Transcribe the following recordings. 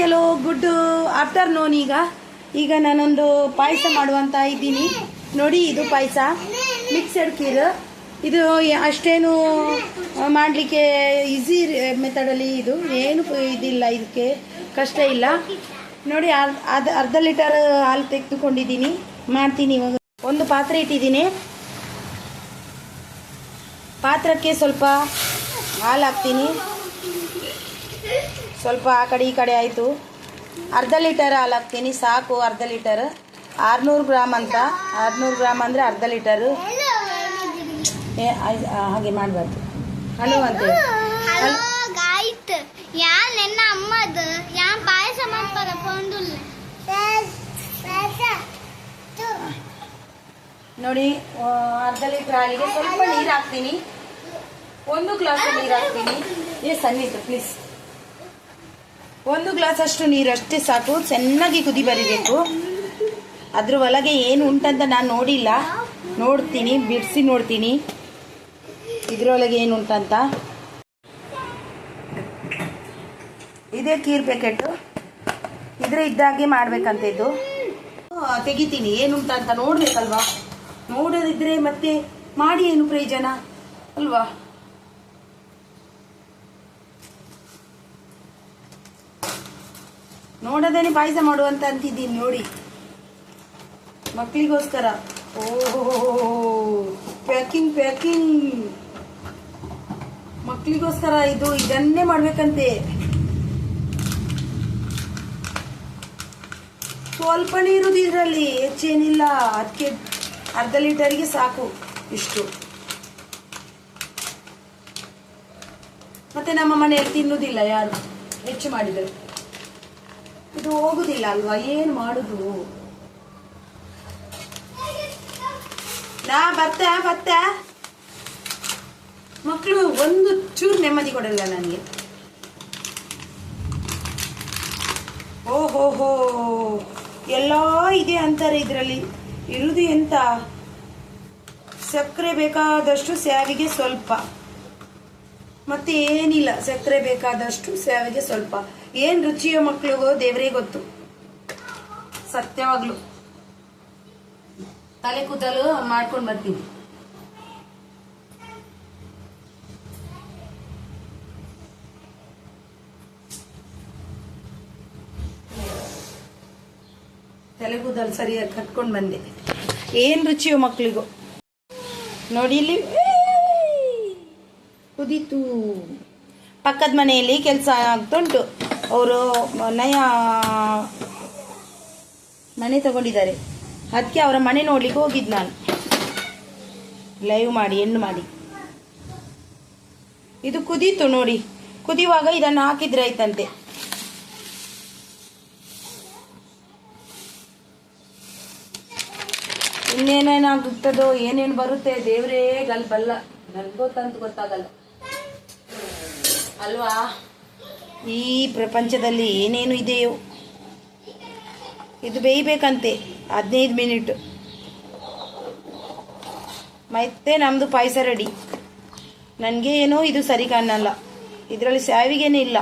Hello good afternoon. ಈಗ ನಾನೊಂದು ಪಾಯಸ ಮಾಡುವಂತ ಇದ್ದೀನಿ ನೋಡಿ. ಇದು ಪಾಯಸ ಮಿಕ್ಸಡ್ ಖೀರ್. ಇದು ಅಷ್ಟೇನು ಮಾಡಲಿಕ್ಕೆ ಈಸಿ ಮೆಥಡಲ್ಲಿ, ಇದು ಏನು ಇದಿಲ್ಲ, ಇದಕ್ಕೆ ಕಷ್ಟ ಇಲ್ಲ ನೋಡಿ. ಅರ್ಧ ಲೀಟರ್ ಹಾಲು ತೆಗೆದುಕೊಂಡಿದ್ದೀನಿ, ಮಾಡ್ತೀನಿ ಇವಾಗ. ಒಂದು ಪಾತ್ರೆ ಇಟ್ಟಿದ್ದೀನಿ, ಪಾತ್ರಕ್ಕೆ ಸ್ವಲ್ಪ ಹಾಲು ಹಾಕ್ತೀನಿ. ಸ್ವಲ್ಪ ಆ ಕಡೆ ಈ ಕಡೆ ಆಯಿತು. ಅರ್ಧ ಲೀಟರ್ ಹಾಲು ಹಾಕ್ತೀನಿ, ಸಾಕು. ಅರ್ಧ ಲೀಟರ್ 600 ಗ್ರಾಮ್ ಅಂತ. 600 ಗ್ರಾಮ್ ಅಂದರೆ ಅರ್ಧ ಲೀಟರು. ಹಾಗೆ ಮಾಡಬಾರ್ದು. ಹಲೋ ಅಂತ ನೋಡಿ. ಅರ್ಧ ಲೀಟರ್ ಹಾಲಿಗೆ ಸ್ವಲ್ಪ ನೀರು ಹಾಕ್ತೀನಿ. 1 ಗ್ಲಾಸ್ ನೀರು ಹಾಕ್ತೀನಿ. ಸಣ್ಣಿತ್ತು ಪ್ಲೀಸ್. 1 ಗ್ಲಾಸ್ ಅಷ್ಟು ನೀರು ಅಷ್ಟೇ ಸಾಕು. ಚೆನ್ನಾಗಿ ಕುದಿ ಬರಿಬೇಕು. ಅದ್ರ ಒಳಗೆ ಏನು ಉಂಟಂತ ನಾನು ನೋಡಿಲ್ಲ, ನೋಡ್ತೀನಿ, ಬಿಡಿಸಿ ನೋಡ್ತೀನಿ ಇದ್ರೊಳಗೆ ಏನು ಉಂಟಂತ. ಇದೇ ಖೀರ್ ಪ್ಯಾಕೆಟು, ಇದ್ರ ಇದ್ದಾಗೆ ಮಾಡ್ಬೇಕಂತ. ಇದು ತೆಗಿತೀನಿ, ಏನುಂಟಂತ ನೋಡ್ಬೇಕಲ್ವಾ. ನೋಡೋದಿದ್ರೆ ಮತ್ತೆ ಮಾಡಿ ಏನು ಪ್ರಯೋಜನ ಅಲ್ವಾ. ನೋಡೋದೇನೆ ಪಾಯಸ ಮಾಡುವಂತ ಅಂತಿದ್ದೀನಿ ನೋಡಿ, ಮಕ್ಕಳಿಗೋಸ್ಕರ. ಓಹೋ, ಪ್ಯಾಕಿಂಗ್ ಮಕ್ಕಳಿಗೋಸ್ಕರ ಇದು. ಇದನ್ನೇ ಮಾಡ್ಬೇಕಂತೆ. ಸ್ವಲ್ಪ ನೀರುದು ಇದರಲ್ಲಿ, ಹೆಚ್ಚೇನಿಲ್ಲ. ಅದಕ್ಕೆ ಅರ್ಧ ಲೀಟರ್ಗೆ ಸಾಕು ಇಷ್ಟು. ಮತ್ತೆ ನಮ್ಮ ಮನೆಯಲ್ಲಿ ತಿನ್ನುವುದಿಲ್ಲ ಯಾರು ಹೆಚ್ಚು ಮಾಡಿದರು. ಇದು ಹೋಗುದಿಲ್ಲ ಅಲ್ವಾ, ಏನು ಮಾಡುದು. ಬತ್ತ ಮಕ್ಕಳು ಒಂದು ಚೂರು ನೆಮ್ಮದಿ ಕೊಡಲ್ಲ ನನಗೆ. ಓಹೋ, ಎಲ್ಲ ಇದೆ ಅಂತಾರೆ ಇದರಲ್ಲಿ. ಇರುವುದು ಎಂತ, ಸಕ್ಕರೆ ಬೇಕಾದಷ್ಟು, ಸ್ಯಾವಿಗೆ ಸ್ವಲ್ಪ, ಮತ್ತೆ ಏನಿಲ್ಲ. ಸಕ್ಕರೆ ಬೇಕಾದಷ್ಟು, ಸ್ಯಾವಿಗೆ ಸ್ವಲ್ಪ. ಏನ್ ರುಚಿಯೋ ಮಕ್ಕಳಿಗೋ ದೇವರೇ ಗೊತ್ತು, ಸತ್ಯವಾಗ್ಲು. ತಲೆ ಕೂದಲು ಮಾಡ್ಕೊಂಡು ಬರ್ತೀನಿ. ತಲೆ ಕೂದಲು ಸರಿಯಾಗಿ ಕಟ್ಕೊಂಡು ಬಂದೆ. ಏನ್ ರುಚಿಯೋ ಮಕ್ಕಳಿಗೂ ನೋಡಿ. ಇಲ್ಲಿ ಕುದೀತು. ಪಕ್ಕದ ಮನೆಯಲ್ಲಿ ಕೆಲಸ ಆಗ್ತುಂಟು. ಅವರು ನಯ ಮನೆ ತಗೊಂಡಿದ್ದಾರೆ. ಅದಕ್ಕೆ ಅವರ ಮನೆ ನೋಡ್ಲಿಕ್ಕೆ ಹೋಗಿದ್ದು ನಾನು, ಲೈವ್ ಮಾಡಿ, ಹೆಣ್ಣು ಮಾಡಿ. ಇದು ಕುದೀತು ನೋಡಿ. ಕುದಿಯುವಾಗ ಇದನ್ನು ಹಾಕಿದ್ರೆ ಆಯ್ತಂತೆ. ಇನ್ನೇನೇನಾಗುತ್ತದೋ, ಏನೇನು ಬರುತ್ತೆ ದೇವರೇ ಬಲ್ಲ. ನನ್ಗೊತ್ತಂತ ಗೊತ್ತಾಗಲ್ಲ ಅಲ್ವಾ. ಈ ಪ್ರಪಂಚದಲ್ಲಿ ಏನೇನು ಇದೆಯೋ. ಇದು ಬೇಯಬೇಕಂತೆ 15 ಮಿನಿಟ್. ಮತ್ತೆ ನಮ್ಮದು ಪಾಯಸ ರೆಡಿ. ನನಗೆ ಏನೋ ಇದು ಸರಿ ಕಾಣಲ್ಲ, ಇದರಲ್ಲಿ ಸ್ಯಾವಿಗೇನೇ ಇಲ್ಲ.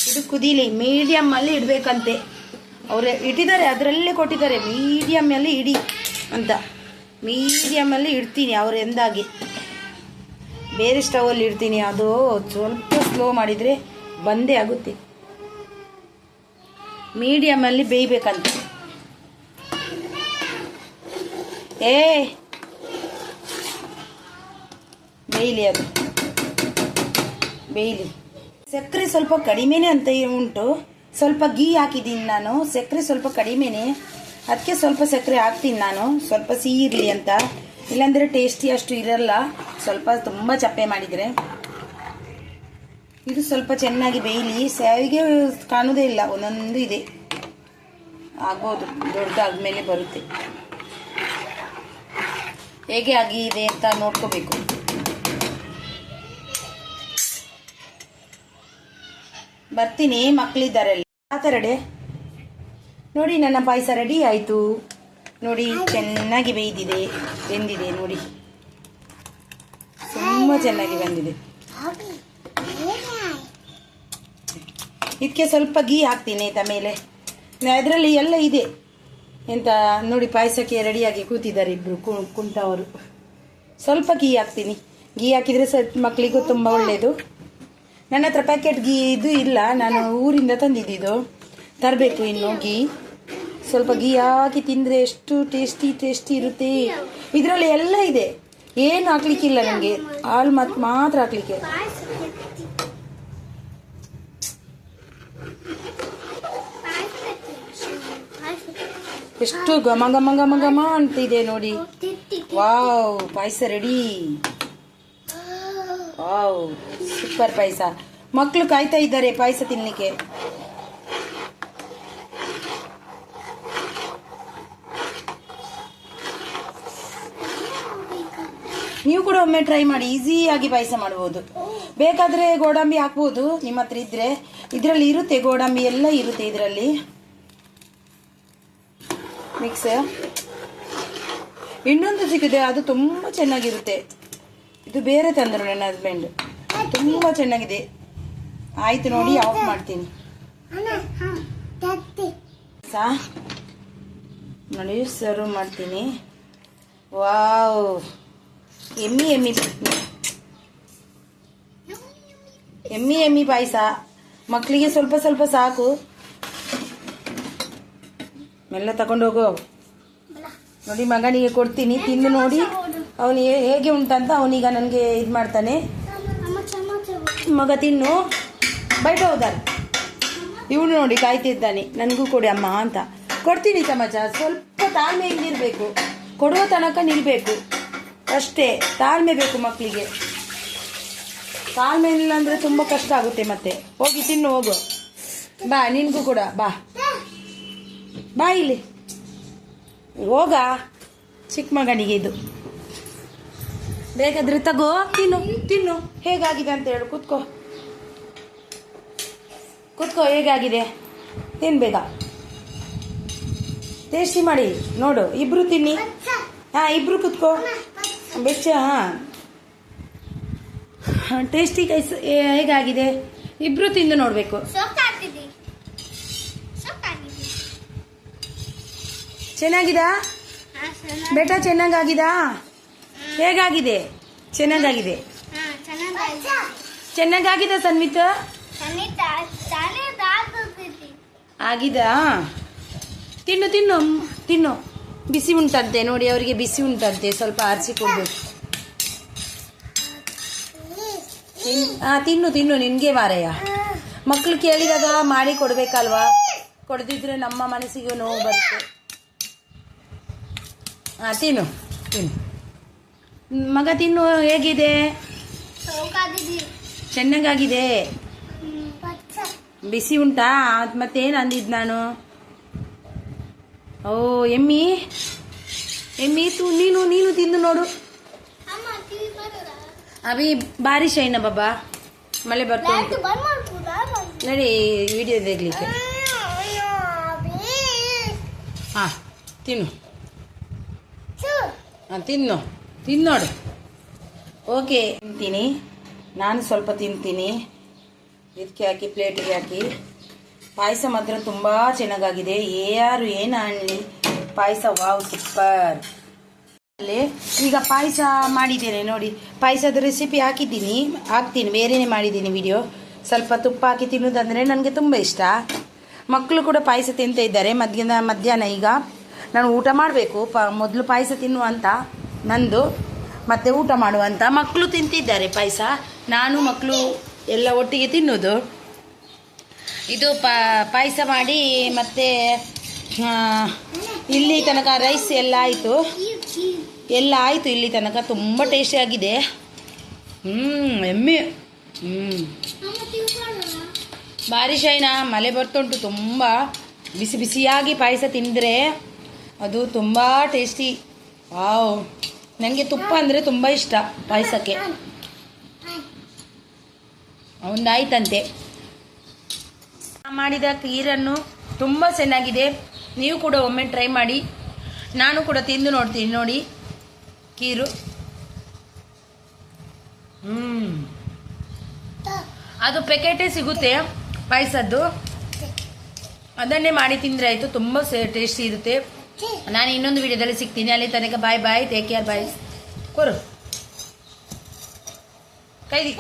ಇದು ಕುದೀಲಿ, ಮೀಡಿಯಮ್ ಅಲ್ಲಿ ಇಡಬೇಕಂತೆ. ಅವರು ಇಟ್ಟಿದ್ದಾರೆ, ಅದರಲ್ಲೇ ಕೊಟ್ಟಿದ್ದಾರೆ ಮೀಡಿಯಮ್ ಅಲ್ಲಿ ಇಡಿ ಅಂತ. ಮೀಡಿಯಮ್ ಅಲ್ಲಿ ಇಡ್ತೀನಿ ಅವ್ರು ಎಂದಾಗಿ. ಬೇರೆ ಸ್ಟವಲ್ಲಿ ಇಡ್ತೀನಿ, ಅದು ಸ್ವಲ್ಪ ಸ್ಲೋ ಮಾಡಿದರೆ ಬಂದೇ ಆಗುತ್ತೆ. ಮೀಡಿಯಮಲ್ಲಿ ಬೇಯಬೇಕಂತ. ಬೇಯಲಿ, ಅದು ಬೇಯಲಿ. ಸಕ್ಕರೆ ಸ್ವಲ್ಪ ಕಡಿಮೆನೇ ಅಂತ ಉಂಟು. ಸ್ವಲ್ಪ ಗೀ ಹಾಕಿದ್ದೀನಿ ನಾನು. ಸಕ್ಕರೆ ಸ್ವಲ್ಪ ಕಡಿಮೆನೇ, ಅದಕ್ಕೆ ಸ್ವಲ್ಪ ಸಕ್ಕರೆ ಹಾಕ್ತೀನಿ ನಾನು, ಸ್ವಲ್ಪ ಸಿಹಿ ಇರಲಿ ಅಂತ. ಇಲ್ಲಾಂದರೆ ಟೇಸ್ಟಿ ಅಷ್ಟು ಇರಲ್ಲ, ಸ್ವಲ್ಪ ತುಂಬ ಚಪ್ಪೆ ಮಾಡಿದರೆ. ಇದು ಸ್ವಲ್ಪ ಚೆನ್ನಾಗಿ ಬೇಯಲಿ. ಸ್ಯಾವಿಗೆ ಕಾಣೋದೇ ಇಲ್ಲ, ಒಂದೊಂದು ಇದೆ. ಆಗ್ಬೋದು, ದೊಡ್ಡದಾದ್ಮೇಲೆ ಬರುತ್ತೆ. ಹೇಗೆ ಆಗಿದೆ ಅಂತ ನೋಡ್ಕೋಬೇಕು. ಬರ್ತೀನಿ, ಮಕ್ಕಳಿದ್ದಾರೆ ಅಲ್ಲಿ. ಆತರಡೆ ನೋಡಿ, ನನ್ನ ಪಾಯಸ ರೆಡಿ ಆಯಿತು ನೋಡಿ. ಚೆನ್ನಾಗಿ ಬೆಂದಿದೆ ನೋಡಿ, ತುಂಬ ಚೆನ್ನಾಗಿ ಬಂದಿದೆ. ಇದಕ್ಕೆ ಸ್ವಲ್ಪ ಗೀ ಹಾಕ್ತೀನಿ ಆಯ್ತಾ ಮೇಲೆ. ಅದರಲ್ಲಿ ಎಲ್ಲ ಇದೆ ಎಂತ ನೋಡಿ. ಪಾಯಸಕ್ಕೆ ರೆಡಿಯಾಗಿ ಕೂತಿದ್ದಾರೆ ಇಬ್ರು ಕುಂಟ ಅವರು. ಸ್ವಲ್ಪ ಗೀ ಹಾಕ್ತೀನಿ. ಗೀ ಹಾಕಿದರೆ ಸ್ವಲ್ಪ ಮಕ್ಕಳಿಗೂ ತುಂಬ ಒಳ್ಳೆಯದು. ನನ್ನ ಹತ್ರ ಪ್ಯಾಕೆಟ್ ಗೀ ಇದು ಇಲ್ಲ, ನಾನು ಊರಿಂದ ತಂದಿದ್ದು. ತರಬೇಕು ಇನ್ನು ಗೀ. ಸ್ವಲ್ಪ ಗೀ ಹಾಕಿ ತಿಂದರೆ ಎಷ್ಟು ಟೇಸ್ಟಿ ಇರುತ್ತೆ. ಇದರಲ್ಲಿ ಎಲ್ಲ ಇದೆ, ಏನು ಹಾಕ್ಲಿಕ್ಕಿಲ್ಲ ನನಗೆ. ಹಾಲು ಮಾತ್ರ ಹಾಕ್ಲಿಕ್ಕೆ. ಎಷ್ಟು ಘಮ ಘಮ ಘಮ ಘಮ ಅಂತಿದೆ ನೋಡಿ. ವಾವ್, ಪಾಯಸ ರೆಡಿ. ವಾವ್, ಸೂಪರ್ ಪಾಯಸ. ಮಕ್ಕಳು ಕಾಯ್ತಾ ಇದ್ದಾರೆ ಪಾಯಸ ತಿನ್ನಲಿಕ್ಕೆ. ನೀವು ಕೂಡ ಒಮ್ಮೆ ಟ್ರೈ ಮಾಡಿ, ಈಸಿಯಾಗಿ ಪಾಯಸ ಮಾಡಬಹುದು. ಬೇಕಾದ್ರೆ ಗೋಡಂಬಿ ಹಾಕ್ಬೋದು ನಿಮ್ಮ ಹತ್ರ ಇದ್ರೆ. ಇದರಲ್ಲಿ ಇರುತ್ತೆ ಗೋಡಂಬಿ ಎಲ್ಲ ಇರುತ್ತೆ ಇದರಲ್ಲಿ. ಮಿಕ್ಸ್ ಇನ್ನೊಂದು ಸಿಕ್ಕಿದೆ, ಅದು ತುಂಬ ಚೆನ್ನಾಗಿರುತ್ತೆ. ಇದು ಬೇರೆ ತಂದರು ನನ್ನ ಹಸ್ಬೆಂಡ್, ತುಂಬ ಚೆನ್ನಾಗಿದೆ. ಆಯ್ತು ನೋಡಿ, ಆಫ್ ಮಾಡ್ತೀನಿ. ನೋಡಿ ಸರ್ವ್ ಮಾಡ್ತೀನಿ. ವಾವ್, ಎಮ್ಮಿ ಪಾಯಸ. ಮಕ್ಕಳಿಗೆ ಸ್ವಲ್ಪ ಸ್ವಲ್ಪ ಸಾಕು. ಮೆಲ್ಲ ತಗೊಂಡು ಹೋಗೋ. ನೋಡಿ ಮಗನಿಗೆ ಕೊಡ್ತೀನಿ, ತಿಂದು ನೋಡಿ ಅವನು ಹೇಗೆ ಉಂಟಂತ ಅವನೀಗ ನನಗೆ ಇದು ಮಾಡ್ತಾನೆ. ಮಗ ತಿನ್ನು, ಬೈಟ್ ಹೌದಾರ. ಇವನು ನೋಡಿ ಕಾಯ್ತಿದ್ದಾನೆ, ನನಗೂ ಕೊಡಿ ಅಮ್ಮ ಅಂತ. ಕೊಡ್ತೀನಿ ಚಮಚ. ಸ್ವಲ್ಪ ತಾಳ್ಮೆಯಿಂದ ಇರಬೇಕು, ಕೊಡುವ ತನಕ ನಿಲ್ಬೇಕು ಅಷ್ಟೇ. ತಾಳ್ಮೆ ಬೇಕು ಮಕ್ಕಳಿಗೆ. ತಾಳ್ಮೆ ಇಲ್ಲ ಅಂದರೆ ತುಂಬ ಕಷ್ಟ ಆಗುತ್ತೆ ಮತ್ತೆ. ಹೋಗಿ ತಿನ್ನು, ಹೋಗು. ಬಾ, ನಿನಗೂ ಕೂಡ ಬಾ. ಬಾ ಇಲ್ಲಿ ಹೋಗ. ಚಿಕ್ಕ ಮಗನಿಗೆ ಇದು ಬೇಕಾದ್ರೆ ತಗೋ, ತಿನ್ನು. ಹೇಗಾಗಿದೆ ಅಂತ ಹೇಳು. ಕೂತ್ಕೋ, ಹೇಗಾಗಿದೆ ತಿನ್ ಬೇಗ. ಟೇಸ್ಟಿ ಮಾಡಿ ನೋಡು. ಇಬ್ರು ತಿನ್ನಿ. ಹಾ, ಇಬ್ರು ಕೂತ್ಕೋ ಬೆಚ್ಚ. ಹಾ, ಟೇಸ್ಟಿ ಹೇಗಾಗಿದೆ ಇಬ್ರು ತಿಂದು ನೋಡ್ಬೇಕು. ಚೆನ್ನಾಗಿದಾ ಬೇಟಾ? ಚೆನ್ನಾಗಾಗಿದಾ? ಹೇಗಾಗಿದೆ? ಚೆನ್ನಾಗಾಗಿದೆ. ಚೆನ್ನಾಗಾಗಿದೆ ಸನ್ವಿತ್? ಆಗಿದಾ? ತಿನ್ನು. ಬಿಸಿ ಉಂಟಂತೆ ನೋಡಿ, ಅವರಿಗೆ ಬಿಸಿ ಉಂಟಂತೆ. ಸ್ವಲ್ಪ ಆರಿಸಿ ಕೊಡ್ಬೇಕು. ತಿನ್ನು ನಿನ್ಗೆ ಮಾರಯ್ಯ. ಮಕ್ಕಳು ಕೇಳಿದಾಗ ಮಾಡಿ ಕೊಡ್ಬೇಕಲ್ವಾ? ಕೊಡದಿದ್ರೆ ನಮ್ಮ ಮನಸ್ಸಿಗೆ ನೋವು ಬರುತ್ತೆ. ತಿನ್ನು ಮಗ, ತಿನ್ನು. ಹೇಗಿದೆ? ಚೆನ್ನಾಗಾಗಿದೆ. ಬಿಸಿ ಉಂಟಾ? ಮತ್ತೇನು ಅಂದಿದ್ದು ನಾನು? ಓ ಎಮ್ಮಿ, ನೀನು ತಿಂದು ನೋಡು. ಅಭಿ ಬಾರಿ ಶೈನ ಬಾಬಾ, ಮಳೆ ಬರ್ತಾ ಉಂಟು. ನಡಿ ವಿಡಿಯೋ ತೆಗ್ಲಿಕ್ಕೆ. ಹಾ, ತಿನ್ನೋಡು. ಓಕೆ, ತಿಂತೀನಿ ನಾನು. ಸ್ವಲ್ಪ ತಿಂತೀನಿ. ಇದಕ್ಕೆ ಹಾಕಿ ಪ್ಲೇಟಿಗೆ ಹಾಕಿ. ಪಾಯಸ ಮಾತ್ರ ತುಂಬ ಚೆನ್ನಾಗಾಗಿದೆ. ಯಾರು ಏನು ಅನ್ನಲಿ, ಪಾಯಸ ವಾವ್ ಸೂಪರ್. ಈಗ ಪಾಯಸ ಮಾಡಿದ್ದೇನೆ ನೋಡಿ. ಪಾಯಸದ ರೆಸಿಪಿ ಹಾಕ್ತೀನಿ. ಬೇರೆನೇ ಮಾಡಿದ್ದೀನಿ ವಿಡಿಯೋ. ಸ್ವಲ್ಪ ತುಪ್ಪ ಹಾಕಿ ತಿನ್ನೋದಂದರೆ ನನಗೆ ತುಂಬ ಇಷ್ಟ. ಮಕ್ಕಳು ಕೂಡ ಪಾಯಸ ತಿಂತ ಇದ್ದಾರೆ. ಮಧ್ಯಾಹ್ನ ಈಗ ನಾನು ಊಟ ಮಾಡಬೇಕು. ಮೊದಲು ಪಾಯಸ ತಿನ್ನುವಂತ ನಂದು, ಮತ್ತೆ ಊಟ ಮಾಡುವಂತ. ಮಕ್ಕಳು ತಿಂತಿದ್ದಾರೆ ಪಾಯಸ, ನಾನು ಮಕ್ಕಳು ಎಲ್ಲ ಒಟ್ಟಿಗೆ ತಿನ್ನೋದು. ಇದು ಪಾಯಸ ಮಾಡಿ ಮತ್ತೆ ಇಲ್ಲಿ ತನಕ ರೈಸ್ ಎಲ್ಲ ಆಯಿತು. ಇಲ್ಲಿ ತನಕ ತುಂಬ ಟೇಸ್ಟಿಯಾಗಿದೆ. ಎಮ್ಮೆ. ಭಾರಿ ಶೈನ. ಮಳೆ ಬರ್ತುಂಟು ತುಂಬ. ಬಿಸಿಯಾಗಿ ಪಾಯಸ ತಿಂದರೆ ಅದು ತುಂಬ ಟೇಸ್ಟಿ. ವಾವ್, ನನಗೆ ತುಪ್ಪ ಅಂದರೆ ತುಂಬ ಇಷ್ಟ ಪಾಯಸಕ್ಕೆ. ಒಂದಾಯ್ತಂತೆ. ಮಾಡಿದ ಖೀರನ್ನು ತುಂಬ ಚೆನ್ನಾಗಿದೆ. ನೀವು ಕೂಡ ಒಮ್ಮೆ ಟ್ರೈ ಮಾಡಿ. ನಾನು ಕೂಡ ತಿಂದು ನೋಡ್ತೀನಿ ನೋಡಿ ಖೀರು. ಅದು ಪ್ಯಾಕೆಟೇ ಸಿಗುತ್ತೆ ಪಾಯಸದ್ದು, ಅದನ್ನೇ ಮಾಡಿ ತಿಂದರೆ ಆಯಿತು. ತುಂಬ ಟೇಸ್ಟಿ ಇರುತ್ತೆ. ನಾನು ಇನ್ನೊಂದು ವಿಡಿಯೋದಲ್ಲಿ ಸಿಗ್ತೀನಿ. ಅಲ್ಲಿ ತನಕ ಬಾಯ್ ಬಾಯ್, ಟೇಕ್ ಕೇರ್, ಬಾಯ್. ಕೊರು ಕೈದಿ.